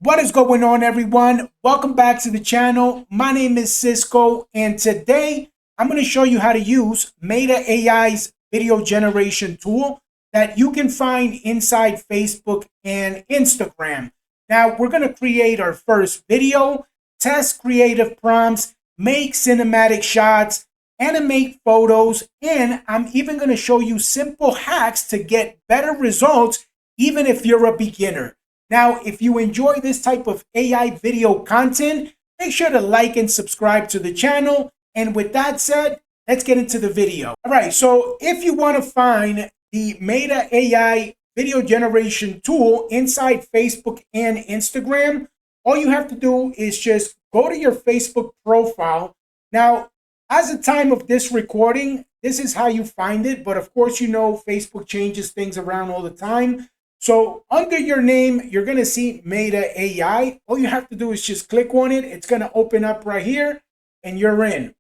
What is going on, everyone? Welcome back to the channel. My name is Cisco, and today I'm going to show you how to use Meta AI's video generation tool that you can find inside Facebook and Instagram. Now, we're going to create our first video, test creative prompts, make cinematic shots, animate photos, and I'm even going to show you simple hacks to get better results, even if you're a beginner. Now, if you enjoy this type of AI video content, make sure to like and subscribe to the channel. And with that said, let's get into the video. All right, so if you want to find the Meta AI video generation tool inside Facebook and Instagram, all you have to do is just go to your Facebook profile. Now, as the time of this recording, this is how you find it. But of course, you know, Facebook changes things around all the time. So under your name, you're going to see Meta AI. All you have to do is just click on it. It's going to open up right here and you're in.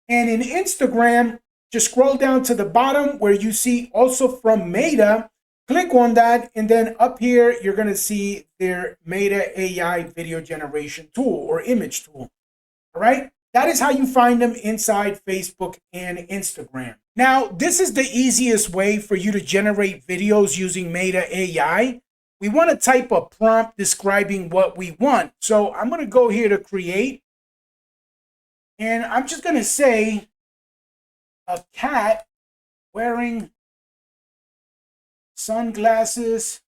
And in Instagram, just scroll down to the bottom where you see also from Meta. Click on that. And then up here, you're going to see their Meta AI video generation tool or image tool. All right. That is how you find them inside Facebook and Instagram. Now, this is the easiest way for you to generate videos using Meta AI. We want to type a prompt describing what we want. So I'm going to go here to create. And I'm just going to say a cat wearing sunglasses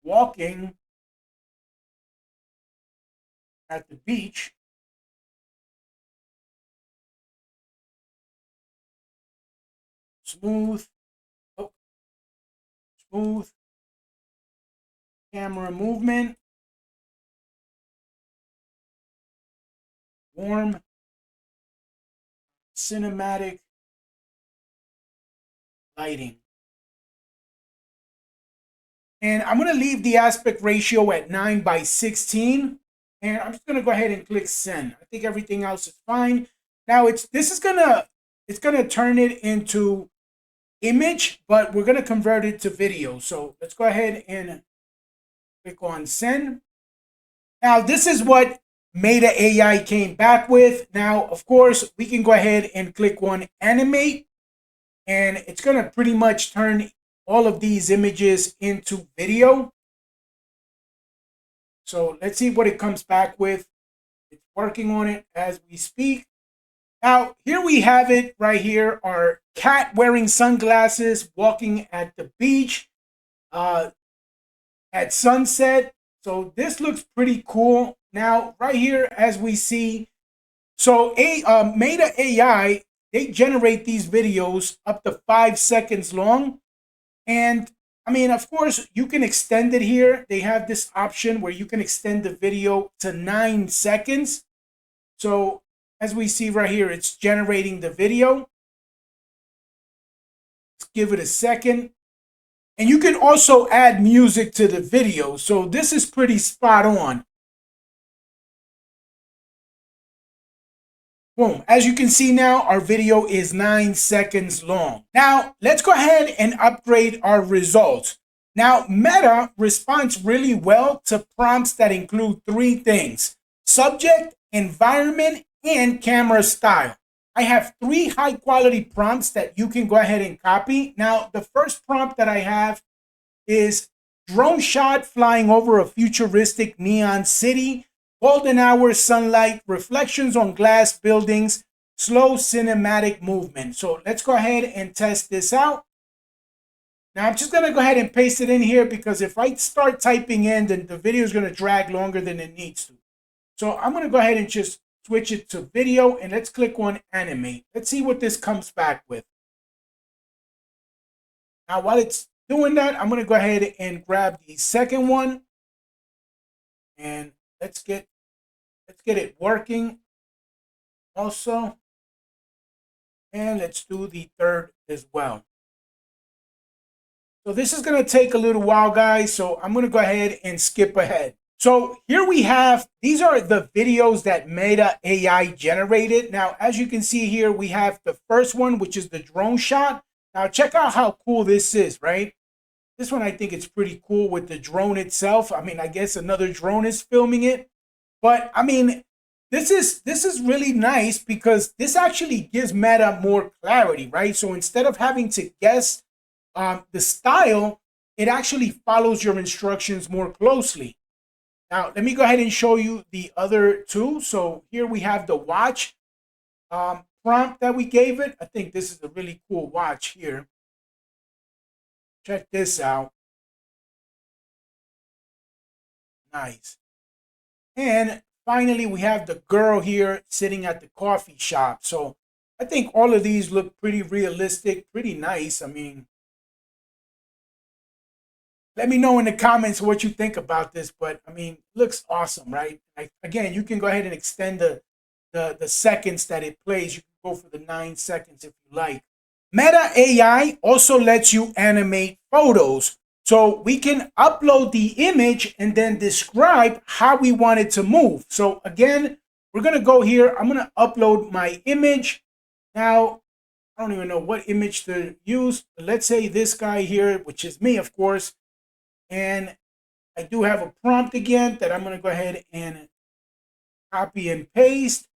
walking at the beach. Smooth camera movement, warm cinematic lighting. And I'm going to leave the aspect ratio at 9:16. And I'm just going to go ahead and click send. I think everything else is fine. Now it's going to turn it into image, but we're going to convert it to video. So let's go ahead and click on send. Now, this is what Meta AI came back with. Now, of course, we can go ahead and click on animate, and it's going to pretty much turn all of these images into video. So let's see what it comes back with. It's working on it as we speak. Now, here we have it right here, our cat wearing sunglasses walking at the beach at sunset. So this looks pretty cool. Now, right here, as we see, so Meta AI, they generate these videos up to 5 seconds long. And I mean, of course, you can extend it here. They have this option where you can extend the video to 9 seconds. So as we see right here, it's generating the video. Let's give it a second. And you can also add music to the video. So this is pretty spot on. Boom. As you can see now, our video is 9 seconds long. Now, let's go ahead and upgrade our results. Now, Meta responds really well to prompts that include 3 things: subject, environment, and camera style. I have 3 high quality prompts that you can go ahead and copy. Now, the first prompt that I have is drone shot flying over a futuristic neon city, golden hour sunlight, reflections on glass buildings, slow cinematic movement. So let's go ahead and test this out. Now, I'm just going to go ahead and paste it in here because if I start typing in, then the video is going to drag longer than it needs to. So I'm going to go ahead and just switch it to video, and let's click on animate. Let's see what this comes back with. Now, while it's doing that, I'm going to go ahead and grab the second one, and let's get it working also. And let's do the third as well. So this is going to take a little while, guys. So I'm going to go ahead and skip ahead. So here we have, these are the videos that Meta AI generated. Now, as you can see here, we have the first one, which is the drone shot. Now, check out how cool this is, right? This one, I think it's pretty cool with the drone itself. I mean, I guess another drone is filming it. But I mean, this is really nice because this actually gives Meta more clarity, right? So instead of having to guess the style, it actually follows your instructions more closely. Now, let me go ahead and show you the other two. So here we have the watch prompt that we gave it. I think this is a really cool watch here. Check this out. Nice. And finally, we have the girl here sitting at the coffee shop. So I think all of these look pretty realistic, pretty nice. I mean, let me know in the comments what you think about this. But I mean, looks awesome, right? Again, you can go ahead and extend the seconds that it plays. You can go for the 9 seconds if you like. Meta AI also lets you animate photos. So we can upload the image and then describe how we want it to move. So again, we're going to go here. I'm going to upload my image. Now, I don't even know what image to use. Let's say this guy here, which is me, of course. And I do have a prompt again that I'm going to go ahead and copy and paste.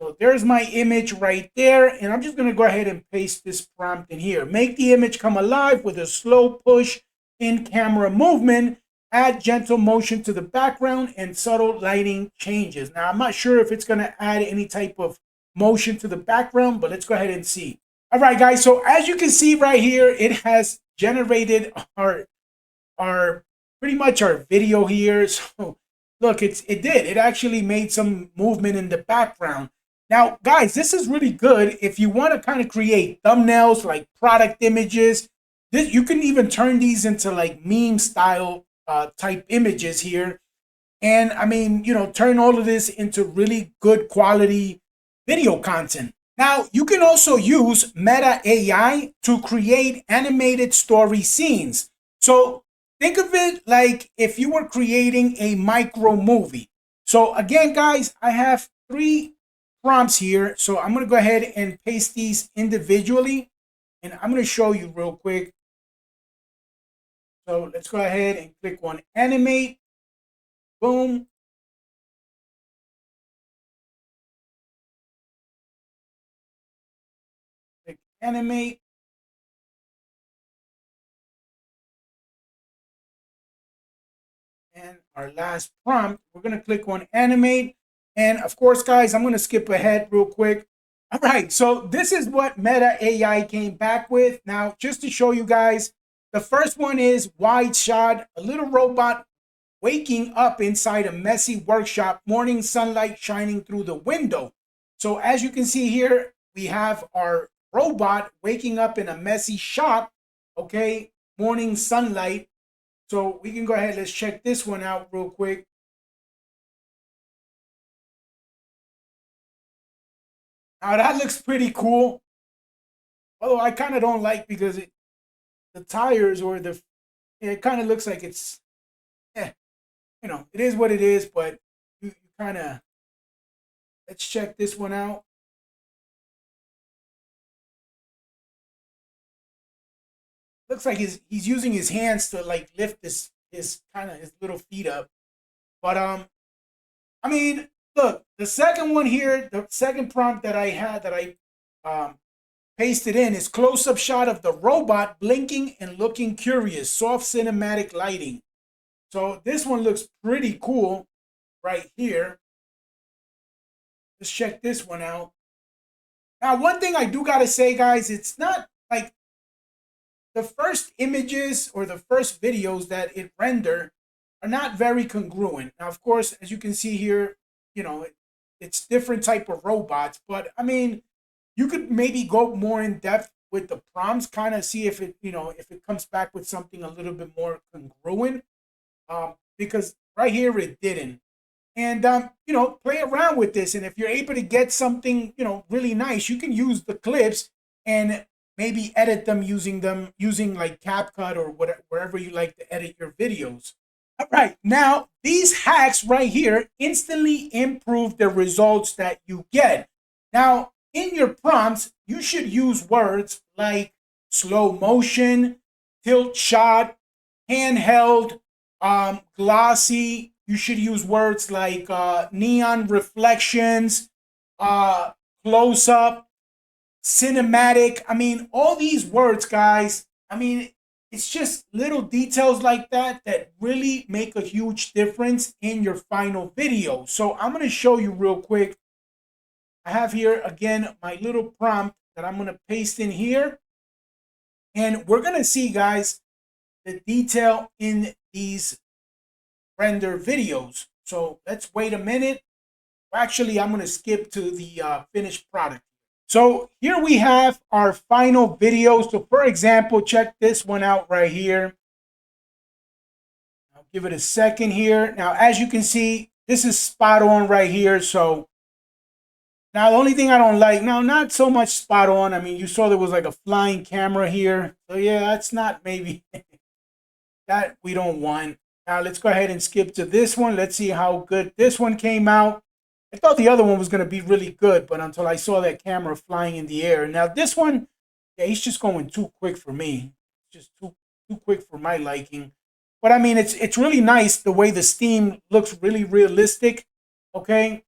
So there's my image right there. And I'm just going to go ahead and paste this prompt in here. Make the image come alive with a slow push in camera movement. Add gentle motion to the background and subtle lighting changes. Now, I'm not sure if it's going to add any type of motion to the background, but let's go ahead and see. All right, guys. So as you can see right here, it has generated our pretty much our video here. So look, it did. It actually made some movement in the background. Now, guys, this is really good if you want to kind of create thumbnails like product images. You can even turn these into like meme style type images here. And I mean, turn all of this into really good quality video content. Now, you can also use Meta AI to create animated story scenes. So think of it like if you were creating a micro movie. So again, guys, I have 3 prompts here. So I'm going to go ahead and paste these individually. And I'm going to show you real quick. So let's go ahead and click on animate. Boom. Click animate. And our last prompt, we're going to click on animate. And of course, guys, I'm going to skip ahead real quick. All right, so this is what Meta AI came back with. Now, just to show you guys, the first one is wide shot, a little robot waking up inside a messy workshop, morning sunlight shining through the window. So as you can see here, we have our robot waking up in a messy shop, okay, morning sunlight. So we can go ahead, let's check this one out real quick. Now that looks pretty cool. Although I kind of don't like because the tires or it kind of looks like it's, it is what it is, but you kind of, let's check this one out. Looks like he's using his hands to like lift his little feet up. But I mean, look, the second one here, the second prompt that I had that I pasted in is close-up shot of the robot blinking and looking curious, soft cinematic lighting. So this one looks pretty cool right here. Let's check this one out. Now, one thing I do got to say, guys, it's not like the first images or the first videos that it render are not very congruent. Now, of course, as you can see here, it's different type of robots, but I mean, you could maybe go more in depth with the prompts, kind of see if it comes back with something a little bit more congruent, because right here it didn't. And play around with this, and if you're able to get something really nice, you can use the clips and maybe edit them using like CapCut or wherever you like to edit your videos. All right, now these hacks right here instantly improve the results that you get. Now, in your prompts, you should use words like slow motion, tilt shot, handheld, glossy. You should use words like neon reflections, uh, close up, cinematic. I mean, all these words, guys. I mean, it's just little details like that that really make a huge difference in your final video. So I'm going to show you real quick. I have here again my little prompt that I'm going to paste in here. And we're going to see, guys, the detail in these render videos. So let's wait a minute. Actually, I'm going to skip to the finished product. So here we have our final video. So for example, check this one out right here. I'll give it a second here. Now, as you can see, this is spot on right here. So now the only thing I don't like, now not so much spot on. I mean, you saw there was like a flying camera here. So yeah, that's not maybe that we don't want. Now let's go ahead and skip to this one. Let's see how good this one came out. I thought the other one was going to be really good, but until I saw that camera flying in the air. Now this one, yeah, he's just going too quick for me. Just too quick for my liking. But I mean, it's really nice the way the steam looks really realistic. Okay.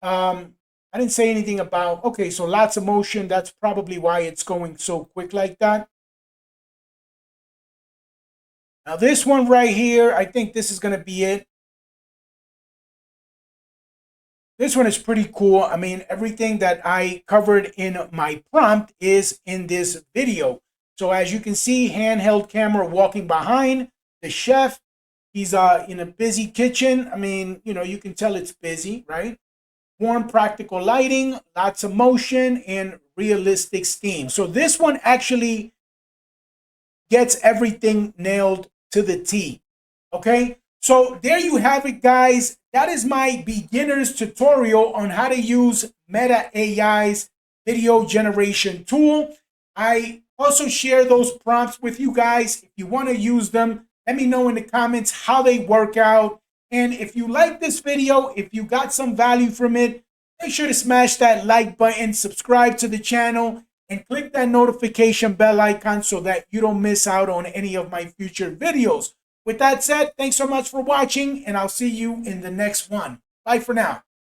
I didn't say anything about, okay, so lots of motion. That's probably why it's going so quick like that. Now this one right here, I think this is going to be it. This one is pretty cool. I mean, everything that I covered in my prompt is in this video. So as you can see, handheld camera walking behind the chef. He's in a busy kitchen. I mean, you know, you can tell it's busy, right? Warm, practical lighting, lots of motion, and realistic steam. So this one actually gets everything nailed to the T. Okay? So there you have it, guys. That is my beginner's tutorial on how to use Meta AI's video generation tool. I also share those prompts with you guys. If you want to use them, let me know in the comments how they work out. And if you like this video, if you got some value from it, make sure to smash that like button, subscribe to the channel, and click that notification bell icon so that you don't miss out on any of my future videos. With that said, thanks so much for watching, and I'll see you in the next one. Bye for now.